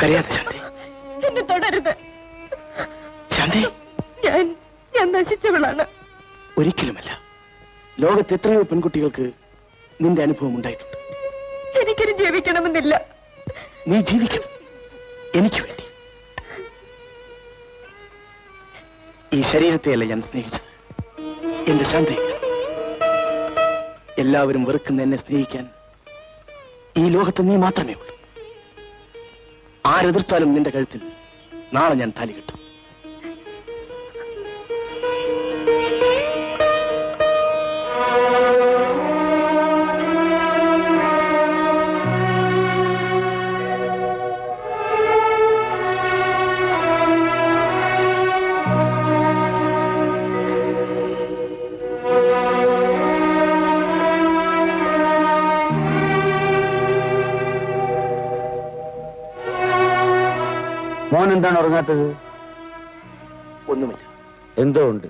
കരയാതെ ശാന്തി. എന്നെ തുടരുത് ശാന്തി. ഞാൻ നശിച്ചവളാണ്. ഒരിക്കലുമല്ല. ലോകത്ത് എത്രയോ പെൺകുട്ടികൾക്ക് നിന്റെ അനുഭവം ഉണ്ടായിട്ടുണ്ട്. എനിക്കിനി ജീവിക്കണമെന്നില്ല. നീ ജീവിക്കണം, എനിക്ക് വേണ്ടി. ഈ ശരീരത്തെയല്ല ഞാൻ സ്നേഹിച്ചത്, എന്റെ ശാന്തി. എല്ലാവരും വെറുക്കുന്ന എന്നെ സ്നേഹിക്കാൻ ഈ ലോകത്ത് നീ മാത്രമേ ഉള്ളൂ. ആരെതിർത്താലും നിന്റെ കഴുത്തിൽ നാളെ ഞാൻ താലി കെട്ടും. മോൻ എന്താണ് ഉറങ്ങാത്തത്? ഒന്നുമില്ല. എന്തോ ഉണ്ട്.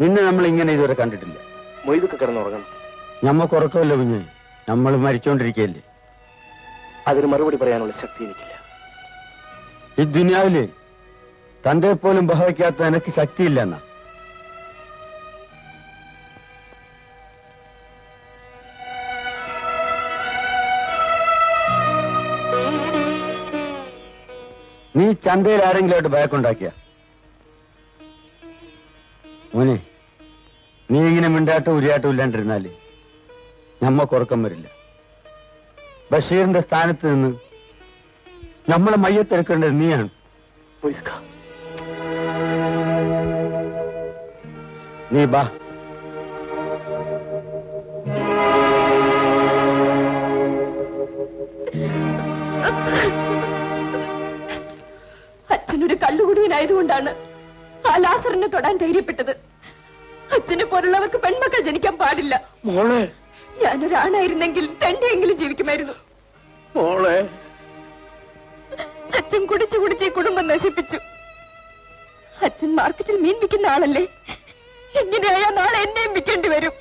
നിന്നെ നമ്മൾ ഇങ്ങനെ ഇതുവരെ കണ്ടിട്ടില്ല. മൊയ്തൊക്കെ കിടന്നുറങ്ങണം. ഞമ്മക്ക് ഉറക്കമല്ല കുഞ്ഞ്, നമ്മൾ മരിച്ചോണ്ടിരിക്കല്ലേ. അതിന് മറുപടി പറയാനുള്ള ശക്തി എനിക്കില്ല. ഈ ദുനിയാവില് തന്റെ പോലും ബഹവയ്ക്കാത്ത എനിക്ക് ശക്തിയില്ലെന്നാ. നീ ചന്തയിൽ ആരെങ്കിലുമായിട്ട് ഭയക്കുണ്ടാക്കിയ മോനെ, നീ ഇങ്ങനെ മിണ്ടാട്ടം ഉരിയാട്ടം ഇല്ലാണ്ടിരുന്നാല് ഞമ്മക്ക് ഉറക്കം വരില്ല. ബഷീറിന്റെ സ്ഥാനത്ത് നിന്ന് നമ്മളെ മയ്യത്തെടുക്കേണ്ടത് നീയാണ്. നീ ബാ. അച്ഛനൊരു കള്ളുകുടിയനായതുകൊണ്ടാണ് ആ ലാസറിനെ തൊടാൻ ധൈര്യപ്പെട്ടത്. അച്ഛനെ പോലുള്ളവർക്ക് പെൺമക്കൾ ജനിക്കാൻ പാടില്ല. മോളെ, ഞാനൊരാണായിരുന്നെങ്കിൽ തന്റെയെങ്കിലും ജീവിക്കുമായിരുന്നു. മോളെ, അച്ഛൻ കുടിച്ചു കുടിച്ച് ഈ കുടുംബം നശിപ്പിച്ചു. അച്ഛൻ മാർക്കറ്റിൽ മീൻ വിൽക്കുന്ന ആളല്ലേ? എങ്ങനെയായാ നാളെ എന്നെയും വിൽക്കേണ്ടി വരും.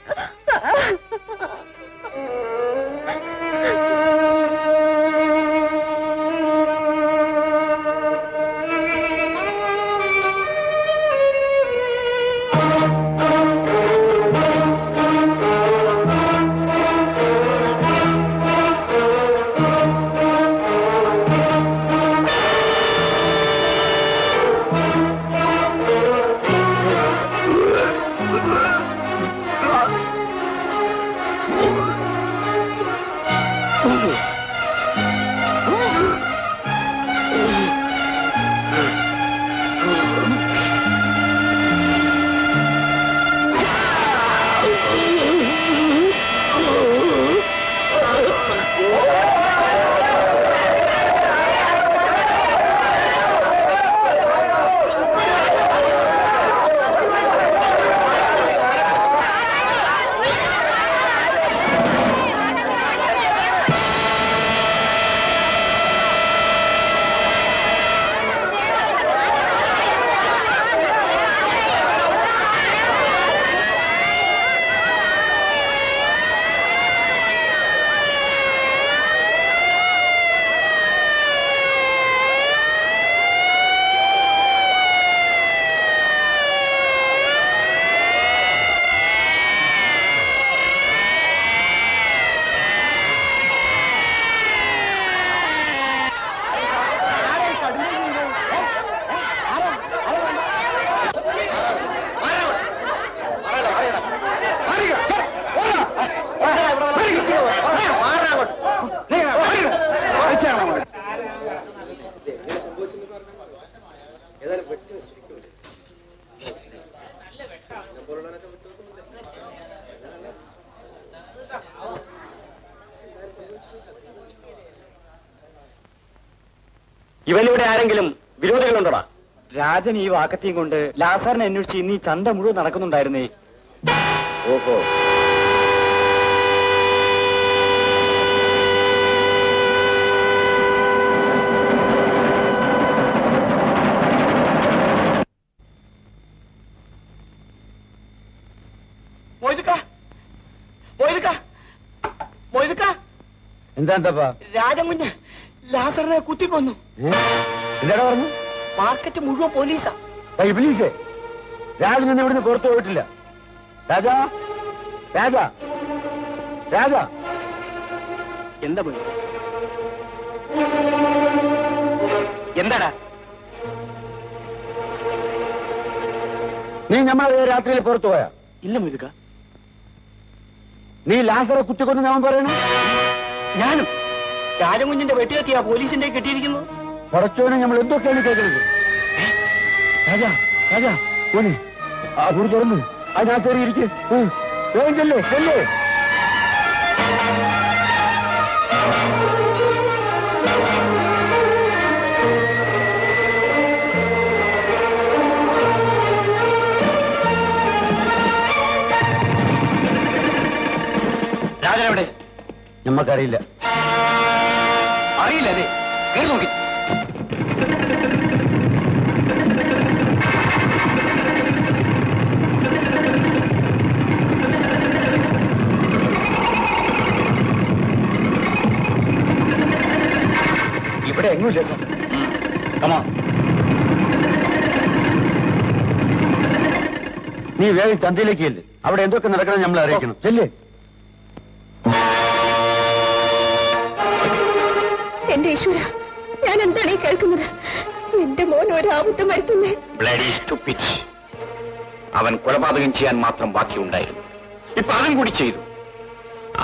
ഇവനിവിടെ ആരെങ്കിലും വിരോധികളുണ്ടോടാ? രാജൻ ഈ വാക്കത്തെയും കൊണ്ട് ലാസാറിനെ അന്വേഷിച്ച് ഇന്ന് ഈ ചന്ത മുഴുവൻ നടക്കുന്നുണ്ടായിരുന്നേ. ഓഹോ, എന്താ എന്താ രാജൻ കുഞ്ഞ് ലാസറിനെ കുത്തിക്കൊന്നു. എന്താടാ പറഞ്ഞു? മാർക്കറ്റ് മുഴുവൻ പോലീസാ. പോലീസേ? രാജനൊന്നും ഇവിടുന്ന് പുറത്തു പോയിട്ടില്ല. രാജാ, രാജാ, രാജാ. എന്താ പോയി? എന്താടാ? നീ നമ്മളെ രാത്രിയിൽ പുറത്തു പോയാ? ഇല്ല മൊയ്തുക്ക. നീ ലാസറെ കുത്തിക്കൊന്ന് ഞാൻ പറയണു? ഞാനും രാജകുഞ്ഞിന്റെ വെട്ടുകത്തിയാ പോലീസിന്റെ കിട്ടിയിരിക്കുന്നു. കുറച്ചോനെ നമ്മൾ എന്തൊക്കെയാണ് കേൾക്കുന്നത്? രാജാ, രാജാ, മോനെ ആ കൂടി തുറന്നു അതിനകത്ത് ഇരിക്കേ. വേഗം ചെല്ലേ, ചെല്ലേ. രാജനെവിടെ? നമ്മക്കറിയില്ല. അറിയില്ല അല്ലേ? കേറി നോക്കി. ഇവിടെ എങ്ങുമില്ല സാർ. കമാ. നീ വേഗം ചന്തയിലേക്ക് ചെല്ല്. അവിടെ എന്തൊക്കെ നടക്കണം നമ്മൾ അറിയിക്കണം. ചെല്ലേ. എന്റെ ഈശ്വര, ഞാൻ എന്താണ് ഈ കേൾക്കുന്നത്? എന്റെ മോൻ ഒരാപത്ത് വരുത്തുന്നേ. അവൻ കൊലപാതകം ചെയ്യാൻ മാത്രം ബാക്കിയുണ്ടായിരുന്നു. ഇപ്പൊ അതും കൂടി ചെയ്തു.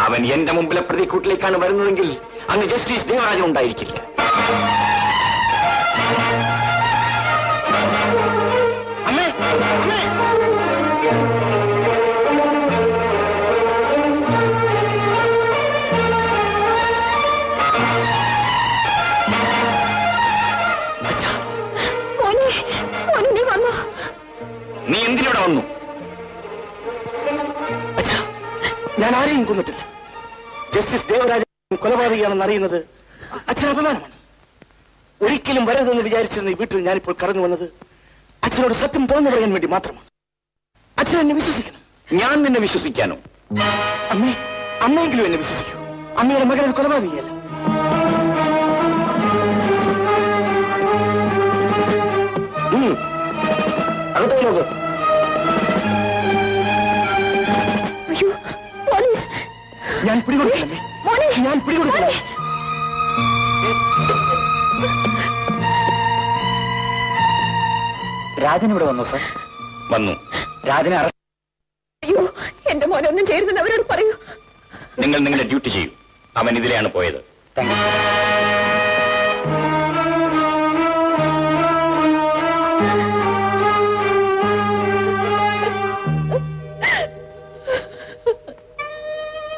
അവൻ എന്റെ മുമ്പിലെ പ്രതിക്കൂട്ടിലേക്കാണ് വരുന്നതെങ്കിൽ അന്ന് ജസ്റ്റിസ് ദേവരാജൻ ഉണ്ടായിരിക്കില്ല. അമ്മേ, അമ്മേ. നീ വന്നോ? നീ എന്തിനിവിടെ വന്നു? അച്ഛാ, ഞാൻ ആരെയും കൊന്നിട്ടില്ല. ജസ്റ്റിസ് ദേവരാജൻ കൊലപാതകയാണെന്ന് അറിയുന്നത് അച്ഛന് അപമാനമാണ്. ഒരിക്കലും വരരുതെന്ന് വിചാരിച്ചിരുന്ന ഈ വീട്ടിൽ ഞാനിപ്പോൾ കടന്നു വന്നത് അച്ഛനോട് സത്യം തുറന്നു പറയാൻ വേണ്ടി മാത്രമാണ്. അച്ഛൻ എന്നെ വിശ്വസിക്കണം. ഞാൻ നിന്നെ വിശ്വസിക്കാനോ? അമ്മേ, അമ്മയെങ്കിലും എന്നെ വിശ്വസിക്കൂ. അമ്മയുടെ മകനൊരു കൊലപാതകയല്ല. അയ്യോ, പോലീസ്! ഞാൻ പിടികൊടുക്കില്ലമ്മേ, ഞാൻ പിടികൊടുക്കില്ല. രാജൻ ഇവിടെ വന്നു സാർ. വന്നു. രാജനെ അറസ്റ്റ്. അയ്യോ, എന്റെ മോനൊന്നും ചെയ്യരുതെന്ന് അവരോട് പറയൂ. നിങ്ങൾ നിങ്ങളുടെ ഡ്യൂട്ടി ചെയ്യൂ. അവൻ ഇതിലെയാണ് പോയത്. Thank you.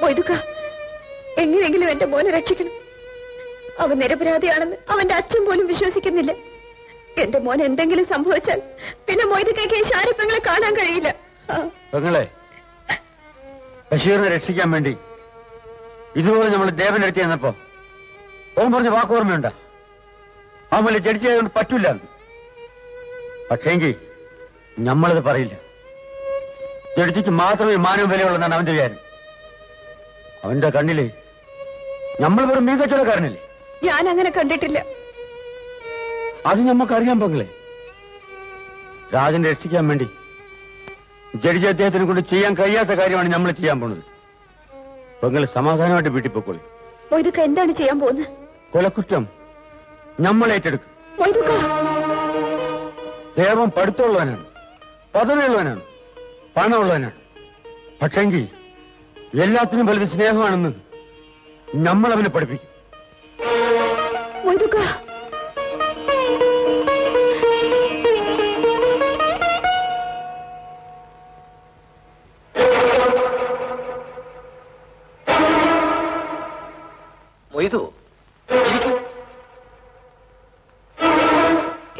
മൊയ്തുക്ക, എങ്ങനെയെങ്കിലും എന്റെ മോനെ രക്ഷിക്കണം. അവൻ നിരപരാധിയാണെന്ന് അവന്റെ അച്ഛൻ പോലും വിശ്വസിക്കുന്നില്ല. എന്റെ മോൻ എന്തെങ്കിലും സംഭവിച്ചാൽ പിന്നെ മൊയ്തുക്കയ്ക്ക് ശാരിപ്പങ്ങളെ കാണാൻ കഴിയില്ല. പെങ്ങളെ, ബഷീറിനെ രക്ഷിക്കാൻ വേണ്ടി ഇതുപോലെ നമ്മൾ ദേവനെടുത്ത് ചെന്നപ്പോ ഓൻ പറഞ്ഞ വാക്കോർമ്മയുണ്ട? അവൻ വലിയ ജഡ്ജി ആയതുകൊണ്ട് പറ്റൂല. പക്ഷേങ്കിൽ നമ്മളത് പറയില്ല. ജഡ്ജിക്ക് മാത്രമേ മാനവും വിലയുള്ളതാണ് അവന്റെ വിചാരം. അവന്റെ കണ്ണില് നമ്മൾ വെറും മീകച്ചവടക്കാരനല്ലേ? ഞാൻ അങ്ങനെ കണ്ടിട്ടില്ല. അത് നമുക്കറിയാൻ പെങ്ങളെ. രാജനെ രക്ഷിക്കാൻ വേണ്ടി ജഡ്ജി അദ്ദേഹത്തിനെ കൊണ്ട് ചെയ്യാൻ കഴിയാത്ത കാര്യമാണ് നമ്മൾ ചെയ്യാൻ പോണത്. പെങ്ങള് സമാധാനമായിട്ട് വീട്ടിൽ പോയിക്കോളി. മൊയ്തുക്ക എന്താണ് ചെയ്യാൻ പോകുന്നത്? കൊലക്കുറ്റം നമ്മൾ ഏറ്റെടുക്കും. മൊയ്തുക്ക, ദേവൻ പഠിത്തമുള്ളവനാണ്, പദവിയുള്ളവനാണ്, പണമുള്ളവനാണ്. പക്ഷെങ്കിൽ എല്ലാത്തിനും വലുത് സ്നേഹമാണെന്ന് നമ്മൾ അവനെ പഠിപ്പിക്കും. മൊയ്തുക്ക, മൊയ്തു,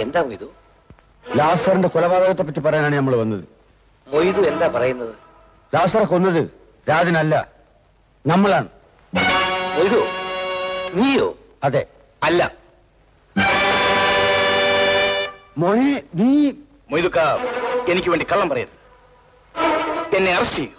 എന്താ മൊയ്തു? ലാസറിന്റെ കൊലപാതകത്തെ പറ്റി പറയാനാണ് നമ്മൾ വന്നത്. മൊയ്തു എന്താ പറയുന്നത്? ലാസറെ കൊന്നത് രാജനല്ല, നമ്മളാണ്. മൊയ്തു, നീയോ? അതെ. അല്ല. മോനെ, നീ മൊയ്തുക്ക, എനിക്ക് വേണ്ടി കള്ളം പറയരുത്. എന്നെ അറസ്റ്റ് ചെയ്യൂ.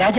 രാജ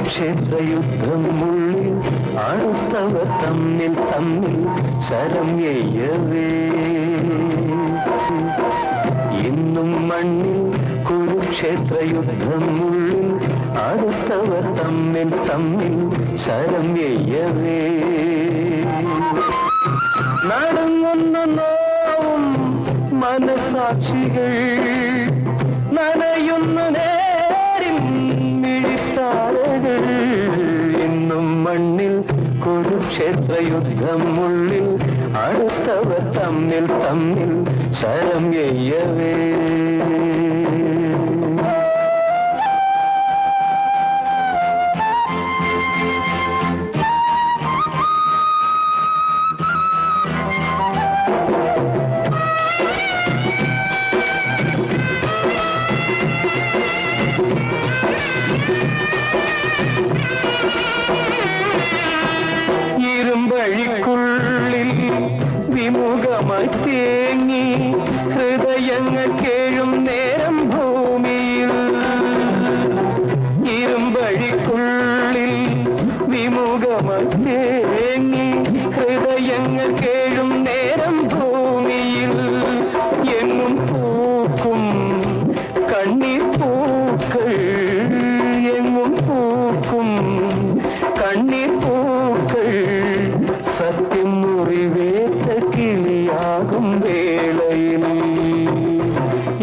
ക്ഷേത്രയുദ്ധം ഉള്ളിൽ അടുത്തവർ തമ്മിൽ തമ്മിൽ ശരം എയ്യവേ ഇന്നും മണ്ണിൽ കുരുക്ഷേത്രയുദ്ധം ഉള്ളിൽ അടുത്തവർ തമ്മിൽ തമ്മിൽ ശരം എയ്യവേ നടങ്ങുന്ന നോവും മനസാക്ഷികൾ നനയുന്ന നേരിൽ മിഴിത്താരകൾ ഇന്നും മണ്ണിൽ കുരുക്ഷേത്രയുദ്ധം ഉള്ളിൽ അടുത്തവർ തമ്മിൽ തമ്മിൽ ശരം എയ്യവേ ഇരുമ്പഴിക്കുള്ളിൽ വിമുഖമായി തേങ്ങി ഹൃദയങ്ങൾ കേഴും നേരം ഭൂമിയിൽ ഇരുമ്പഴിക്കുള്ളിൽ വിമുഖമായി തേങ്ങി ഹൃദയങ്ങൾ കേഴും നേരം ഭൂമിയിൽ എങ്ങും പൂക്കും കണ്ണീർ പൂക്കൾ എങ്ങും പൂക്കും കണ്ണീർ പൂക്കൾ സത്യം മുറിവേറ്റ കിളിയാകും വേളയിൽ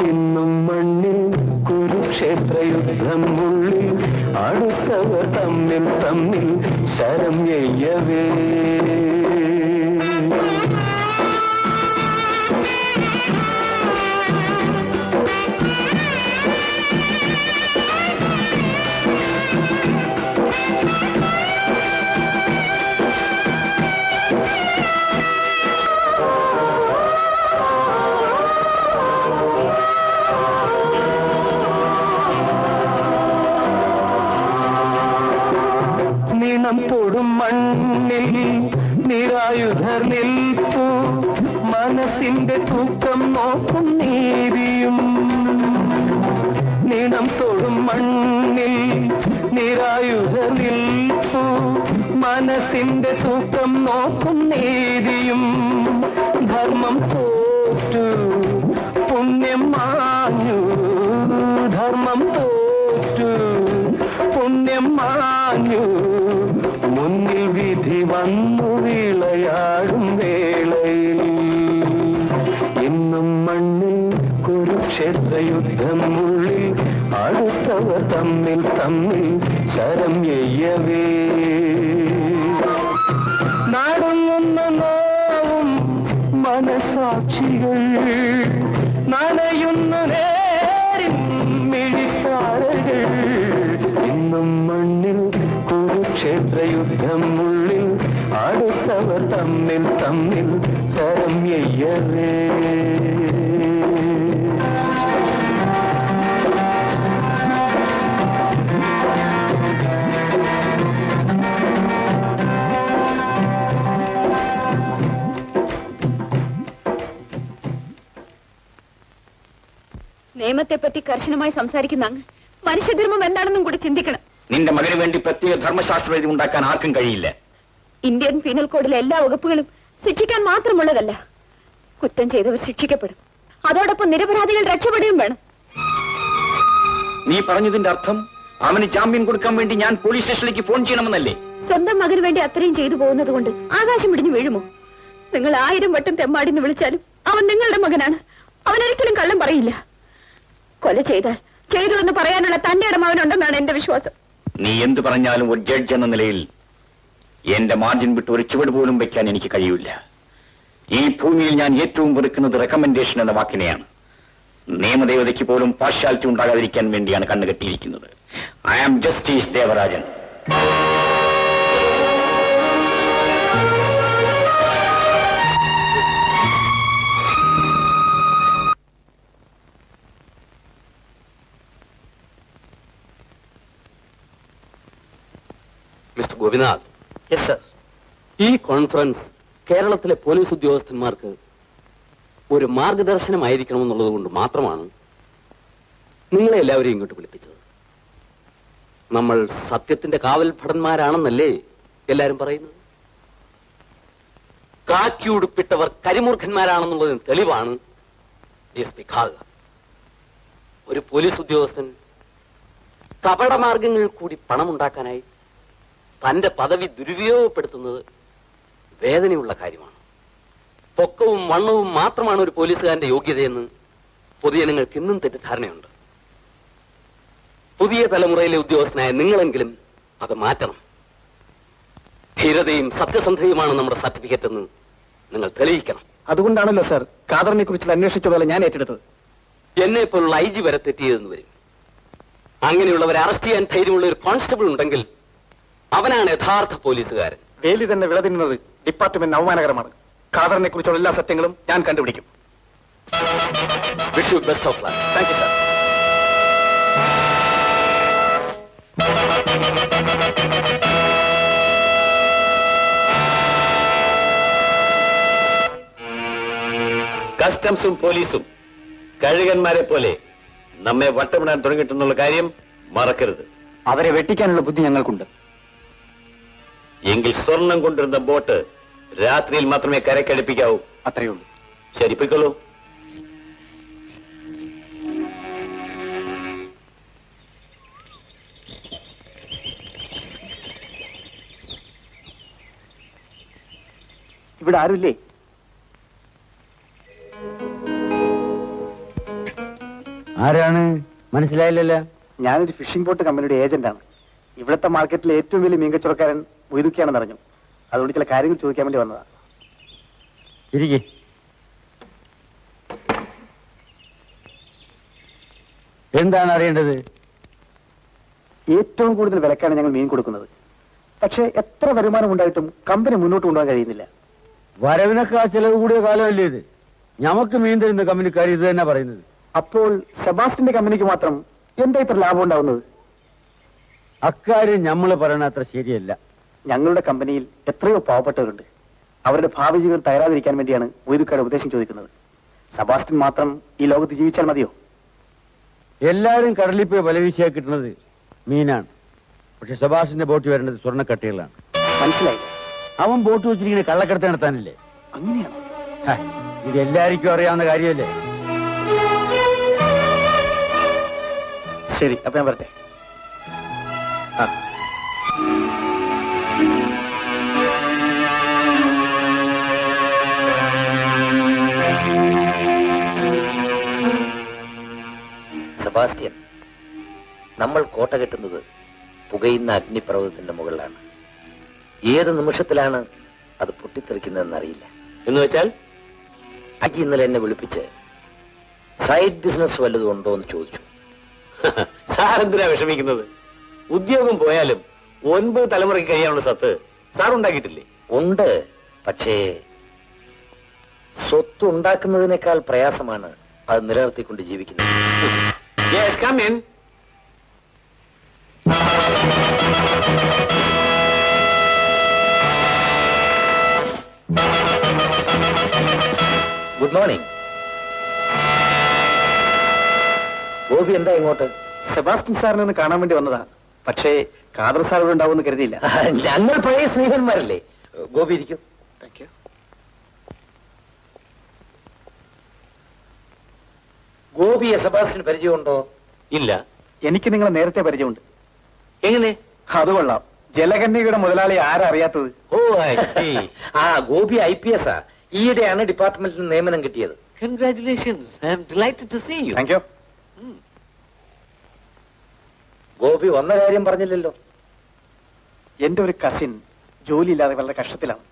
ഇന്നും മണ്ണിൽ കുരുക്ഷേത്രയുദ്ധം ഉള്ളിൽ അടുത്തവർ തമ്മിൽ തമ്മിൽ ശരം എയ്യവേ നിണം തൊടും മണ്ണിൽ നിരായുധർ നിൽപ്പു മനസ്സിന്റെ തൂക്കം നോക്കും നീതിയും നിണം തൊടും മണ്ണിൽ നിരായുധർ നിൽപ്പു മനസ്സിന്റെ തൂക്കം നോക്കും നീതിയും ധർമ്മം തോറ്റു പുണ്യം മാഞ്ഞു ധർമ്മം തോറ്റു പുണ്യം മാഞ്ഞു മുന്നിൽ വിധി വന്നു വിളയാടും വേളയിൽ ഇന്നും മണ്ണിൽ കുരുക്ഷേത്രയുദ്ധം ഉള്ളിൽ അടുത്തവർ തമ്മിൽ തമ്മിൽ ശരം എയ്യവേ നടങ്ങുന്ന നോവും മനസാക്ഷികൾ നനയുന്ന നേരിൽ മിഴിത്താരകൾ ഇന്നും മണ്ണിൽ കുരുക്ഷേത്രയുദ്ധം ഉള്ളിൽ അടുത്തവർ തമ്മിൽ തമ്മിൽ ശരം എയ്യവേ നിയമത്തെപ്പറ്റി കർശനമായി സംസാരിക്കുന്ന അങ്ങ് മനുഷ്യധർമ്മം എന്താണെന്നും കൂടി ചിന്തിക്കണം. നിന്റെ മകന് വേണ്ടി പ്രത്യേക ധർമ്മശാസ്ത്ര രീതി ഉണ്ടാക്കാൻ ആർക്കും കഴിയില്ല. ഇന്ത്യൻ പീനൽ കോഡിലെ എല്ലാ വകുപ്പുകളും ശിക്ഷിക്കാൻ മാത്രമുള്ളതല്ല. കുറ്റം ചെയ്തവർ ശിക്ഷിക്കപ്പെടും, അതോടൊപ്പം നിരപരാധികൾ രക്ഷപ്പെടുകയും വേണം. നീ പറഞ്ഞതിന്റെ അർത്ഥം അവന് ജാമ്യം കൊടുക്കാൻ വേണ്ടി ഞാൻ പോലീസ് സ്റ്റേഷനിലേക്ക് ഫോൺ ചെയ്യണമെന്നല്ലേ? സ്വന്തം മകന് വേണ്ടി അത്രയും ചെയ്തു പോകുന്നത് കൊണ്ട് ആകാശം ഇടിഞ്ഞു വീഴുമോ? നിങ്ങൾ 1000 വട്ടം തെമ്മാടിന്ന് വിളിച്ചാലും അവൻ നിങ്ങളുടെ മകനാണ്. അവനൊരിക്കലും കള്ളം പറയില്ല. കൊല ചെയ്താൽ ചെയ്തു എന്ന് പറയാനുള്ള തന്റെ ഇടം അവനുണ്ടെന്നാണ് എന്റെ വിശ്വാസം. നീ എന്ത് പറഞ്ഞാലും ഒരു ജഡ്ജ് എന്ന നിലയിൽ എന്റെ മാർജിൻ വിട്ട് ഒരു ചുവട് പോലും വെക്കാൻ എനിക്ക് കഴിയില്ല. ഈ ഭൂമിയിൽ ഞാൻ ഏറ്റവും വെറുക്കുന്നത് റെക്കമെൻഡേഷൻ എന്ന വാക്കിനെയാണ്. നിയമദേവതയ്ക്ക് പോലും പാർഷ്യാലിറ്റി ഉണ്ടാകാതിരിക്കാൻ വേണ്ടിയാണ് കണ്ണുകെട്ടിയിരിക്കുന്നത്. I am Justice Devarajan. Mister Gopinath, yes sir. ഈ കോൺഫറൻസ് കേരളത്തിലെ പോലീസ് ഉദ്യോഗസ്ഥന്മാർക്ക് ഒരു മാർഗദർശനമായിരിക്കണമെന്നുള്ളത് കൊണ്ട് മാത്രമാണ് നിങ്ങളെ എല്ലാവരെയും ഇങ്ങോട്ട് വിളിപ്പിച്ചത്. നമ്മൾ സത്യത്തിന്റെ കാവൽ ഭടന്മാരാണെന്നല്ലേ എല്ലാരും പറയുന്നത്? കാക്കി ഉടുപ്പിട്ടവർ കരിമൂർഖന്മാരാണെന്നുള്ളതിന് തെളിവാണ് DSP ഖാദ. ഒരു പോലീസ് ഉദ്യോഗസ്ഥൻ കപടമാർഗങ്ങളിൽ കൂടി പണമുണ്ടാക്കാനായി തന്റെ പദവി ദുരുപയോഗപ്പെടുത്തുന്നത് വേദനയുള്ള കാര്യമാണ്. പൊക്കവും വണ്ണവും മാത്രമാണ് ഒരു പോലീസുകാരന്റെ യോഗ്യതയെന്ന് പൊതുജനങ്ങൾക്ക് ഇന്നും തെറ്റിദ്ധാരണയുണ്ട്. പുതിയ തലമുറയിലെ ഉദ്യോഗസ്ഥനായ നിങ്ങളെങ്കിലും അത് മാറ്റണം. ധീരതയും സത്യസന്ധതയുമാണ് നമ്മുടെ സർട്ടിഫിക്കറ്റ് എന്ന് നിങ്ങൾ തെളിയിക്കണം. അതുകൊണ്ടാണല്ലോ സർ ഖാദറിനെ കുറിച്ച് അന്വേഷിച്ച പോലെ ഞാൻ ഏറ്റെടുത്തത്. എന്നെ പോലുള്ള IG വരെ തെറ്റിയതെന്ന് വരും. അങ്ങനെയുള്ളവരെ അറസ്റ്റ് ചെയ്യാൻ ധൈര്യമുള്ള ഒരു കോൺസ്റ്റബിൾ ഉണ്ടെങ്കിൽ അവനാണ് യഥാർത്ഥ പോലീസുകാരൻ. വേലി തന്നെ വിളതിന്നത് ഡിപ്പാർട്ട്മെന്റ് അവമാനകരമാണ്. ഖാദറിനെ കുറിച്ചുള്ള എല്ലാ സത്യങ്ങളും ഞാൻ കണ്ടുപിടിക്കും. Wish you best of luck. Thank you sir. കസ്റ്റംസും പോലീസും കഴുകന്മാരെ പോലെ നമ്മെ വട്ടമിടാൻ തുടങ്ങിയിട്ടുള്ള കാര്യം മറക്കരുത്. അവരെ വെട്ടിക്കാനുള്ള ബുദ്ധി ഞങ്ങൾക്കുണ്ട്. എങ്കിൽ സ്വർണം കൊണ്ടിരുന്ന ബോട്ട് രാത്രിയിൽ മാത്രമേ കരക്കടുപ്പിക്കാവൂ. അത്രയേ ഉള്ളൂ. ശരി, പൊയ്ക്കോളൂ. ഇവിടെ ആരുമില്ലേ? ആരാണ്? മനസ്സിലായില്ലല്ലോ. ഞാനൊരു ഫിഷിംഗ് ബോട്ട് കമ്പനിയുടെ ഏജന്റാണ്. ഇവിടുത്തെ മാർക്കറ്റിലെ ഏറ്റവും വലിയ മീൻ കച്ചവടക്കാരൻ മൊയ്തുക്കിയാണെന്ന് അറിഞ്ഞു. അതുകൊണ്ട് ചില കാര്യങ്ങൾ ചോദിക്കാൻ വേണ്ടി വന്നതാ. ഇരിക്കെ. എന്താണ് അറിയേണ്ടത്? ഏറ്റവും കൂടുതൽ വിലക്കാണ് ഞങ്ങൾ മീൻ കൊടുക്കുന്നത്. പക്ഷേ എത്ര വരുമാനം ഉണ്ടായിട്ടും കമ്പനി മുന്നോട്ട് കൊണ്ടുപോകാൻ കഴിയുന്നില്ല. വരവിനൊക്കെ ചെലവ് കൂടിയ കാലമല്ലേ ഇത്? ഞമ്മക്ക് മീൻ തരുന്ന കമ്പനിക്കാർ ഇത് തന്നെ പറയുന്നത്. അപ്പോൾ സെബാസ്റ്റിന്റെ കമ്പനിക്ക് മാത്രം എന്താ ഇത്ര ലാഭം ഉണ്ടാവുന്നത്? അക്കാര്യം നമ്മൾ പറയണ അത്ര ശരിയല്ല. ഞങ്ങളുടെ കമ്പനിയിൽ എത്രയോ പാവപ്പെട്ടവരുണ്ട്. അവരുടെ ഭാവി ജീവിതം തയ്യാറാതിരിക്കാൻ വേണ്ടിയാണ് മൊയ്തുക്കാരുടെ ഉപദേശം ചോദിക്കുന്നത്. സെബാസ്റ്റ്യൻ മാത്രം ഈ ലോകത്ത് ജീവിച്ചാൽ മതിയോ? എല്ലാരും കടലിൽ പോയി വല വീശിയാ കിട്ടുന്നത് മീനാണ്. പക്ഷെ സെബാസ്റ്റിന്റെ ബോട്ട് വരേണ്ടത് സ്വർണ്ണക്കട്ടകളാണ്. മനസ്സിലായി. അവൻ ബോട്ട് വെച്ചിരിക്കുന്ന കള്ളക്കടത്ത് നടത്താനല്ലേ? അങ്ങനെയാണ്. ഇത് എല്ലാവർക്കും അറിയാവുന്ന കാര്യമല്ലേ? ശരി, അപ്പൊ ഞാൻ വരട്ടെ. സെബാസ്റ്റ്യൻ, നമ്മൾ കോട്ട കെട്ടുന്നത് പുകയുന്ന അഗ്നിപർവ്വതത്തിന്റെ മുകളിലാണ്. ഏത് നിമിഷത്തിലാണ് അത് പൊട്ടിത്തെറിക്കുന്നതെന്ന് അറിയില്ല. എന്ന് വെച്ചാൽ അജി ഇന്നലെ എന്നെ വിളിപ്പിച്ച് സൈഡ് ബിസിനസ് വല്ലതും ഉണ്ടോ എന്ന് ചോദിച്ചു. സാറെന്തിനാ വിഷമിക്കുന്നത്? ഉദ്യോഗം പോയാലും 9 തലമുറയ്ക്ക് കഴിയാനുള്ള സത്ത് സാർ ഉണ്ടാക്കിയിട്ടില്ലേ? ഉണ്ട്. പക്ഷേ സ്വത്ത് ഉണ്ടാക്കുന്നതിനേക്കാൾ പ്രയാസമാണ് അത് നിലനിർത്തിക്കൊണ്ട് ജീവിക്കുന്നത്. Yes, come in. Good morning. Gopi എന്താ ഇങ്ങോട്ട്? സെബാസ്റ്റ്യൻ സാറിനെ ഒന്ന് കാണാൻ വേണ്ടി വന്നതാ. പക്ഷേ ഖാദർ സാർ ഇവിടെ ഉണ്ടാവുമെന്ന് കരുതിയില്ല. ഞങ്ങൾ പഴയ സ്നേഹന്മാരല്ലേ. ഗോപി ഇരിക്കും. Thank you. ഗോപിയെ സെബാസ്റ്റ്യൻ പരിചയമുണ്ടോ? ഇല്ല. എനിക്ക് നിങ്ങളെ നേരത്തെ പരിചയമുണ്ട്. എങ്ങനെ? അത് കൊള്ളാം. ജലകന്യകയുടെ മുതലാളി ആരാ അറിയാത്തത്? ഓ, I see. ആ ഗോപി IPS ആ. ഈയിടെയാണ് ഡിപ്പാർട്ട്മെന്റിൽ നിയമനം കിട്ടിയത്. Congratulations. I am delighted to see you. Thank you. Gopi വന്ന കാര്യം പറഞ്ഞില്ലല്ലോ. എന്റെ ഒരു കസിൻ ജോലിയില്ലാതെ വളരെ കഷ്ടത്തിലാണ്.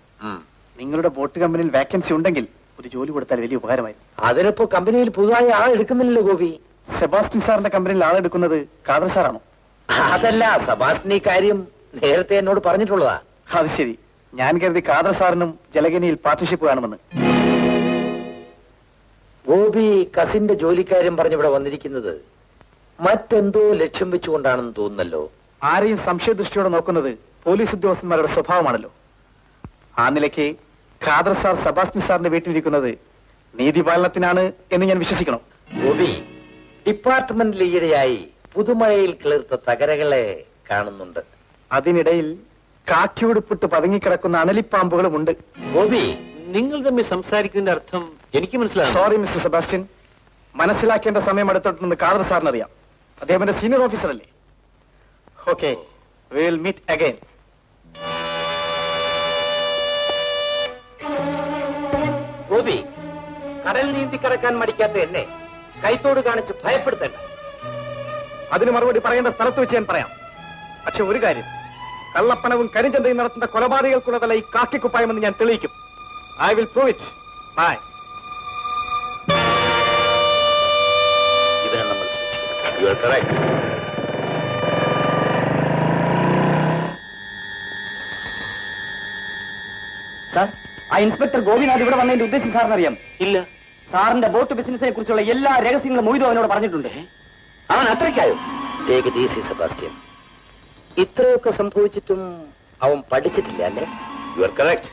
നിങ്ങളുടെ ബോട്ട് കമ്പനിയിൽ വേക്കൻസി ഉണ്ടെങ്കിൽ ഒരു ജോലി കൊടുത്താൽ വലിയ ഉപകാരമായിരുന്നു. അതിനിപ്പോ കമ്പനിയിൽ പുതുതായി ആൾ എടുക്കുന്നില്ലല്ലോ ഗോപി. സെബാസ്റ്റ്യൻ സാറിന്റെ കമ്പനിയിൽ ആളെടുക്കുന്നത് ഖാദർ സാറാണോ? അതല്ല, സെബാസ്റ്റ്യൻ ഈ കാര്യം നേരത്തെ എന്നോട് പറഞ്ഞിട്ടുള്ളതാ. അത് ശരി. ഞാൻ കരുതി ഖാദർ സാറിനും ജലകനിയിൽ പാർട്ട്ണർഷിപ്പ് കാണുമെന്ന്. ഗോപി കസിന്റെ ജോലിക്കാര്യം പറഞ്ഞിവിടെ വന്നിരിക്കുന്നത് മറ്റെന്തോ ലക്ഷ്യം വെച്ചുകൊണ്ടാണെന്ന് തോന്നുന്നല്ലോ. ആരെയും സംശയദൃഷ്ടിയോടെ നോക്കുന്നത് പോലീസ് ഉദ്യോഗസ്ഥന്മാരുടെ സ്വഭാവമാണല്ലോ. ആ നിലയ്ക്ക് ഖാദർ സാർ സെബാസ്റ്റ്യൻ സാറിന്റെ വീട്ടിലിരിക്കുന്നത് നീതിപാലനത്തിനാണ് എന്ന് ഞാൻ വിശ്വസിക്കണം. ഗോപി, ഡിപ്പാർട്ട്മെന്റിൽ ഈയിടെയായി പുതുമഴയിൽ കിളിർത്ത തകരകളെ കാണുന്നുണ്ട്. അതിനിടയിൽ കാക്കിയുടുപ്പിട്ട് പതുങ്ങിക്കിടക്കുന്ന അണലിപ്പാമ്പുകളുമുണ്ട്. ഗോപി, നിങ്ങൾ തമ്മിൽ സംസാരിക്കുന്നതിന്റെ അർത്ഥം എനിക്ക് മനസ്സിലാകും. സോറി മിസ്റ്റർ സെബാസ്റ്റ്യൻ, മനസ്സിലാക്കേണ്ട സമയം അടുത്തോട്ടെന്ന് ഖാദർ സാറിന് അറിയാം. അദ്ദേഹം സീനിയർ ഓഫീസർ അല്ലേ? Okay, will meet again. Gopi, കടൽ നീന്തി കടക്കാൻ മടിക്കാത്ത എന്നെ കൈത്തോട് കാണിച്ച് ഭയപ്പെടുത്തണ്ട. അതിന് മറുപടി പറയേണ്ട സ്ഥലത്ത് വെച്ച് ഞാൻ പറയാം. പക്ഷെ ഒരു കാര്യം, കള്ളപ്പണവും കരിഞ്ചന്തയും നടത്തുന്ന കൊലപാതകൾക്കുള്ളതല്ല ഈ കാക്കിക്കുപ്പായമെന്ന് ഞാൻ തെളിയിക്കും. I will prove it. Bye. ഇവനെ നമ്മൾ സൂക്ഷിക്കണം. You are correct. സാർ, ആ ഇൻസ്പെക്ടർ ഗോപിനാഥ് ഇവിടെ വന്നതിന്റെ ഉദ്ദേശം സാറിന് അറിയാം? ഇല്ല. സാറിന്റെ ബോട്ട് ബിസിനസിനെ കുറിച്ചുള്ള എല്ലാ രഹസ്യങ്ങളും മൊയ്തു അവനോട് പറഞ്ഞിട്ടുണ്ട്. അവൻ അത്രയ്ക്കായോ? Take it easy Sebastian. ഇത്രയൊക്കെ സംഭവിച്ചിട്ടും അവൻ പഠിച്ചിട്ടില്ല അല്ലേ? You are correct.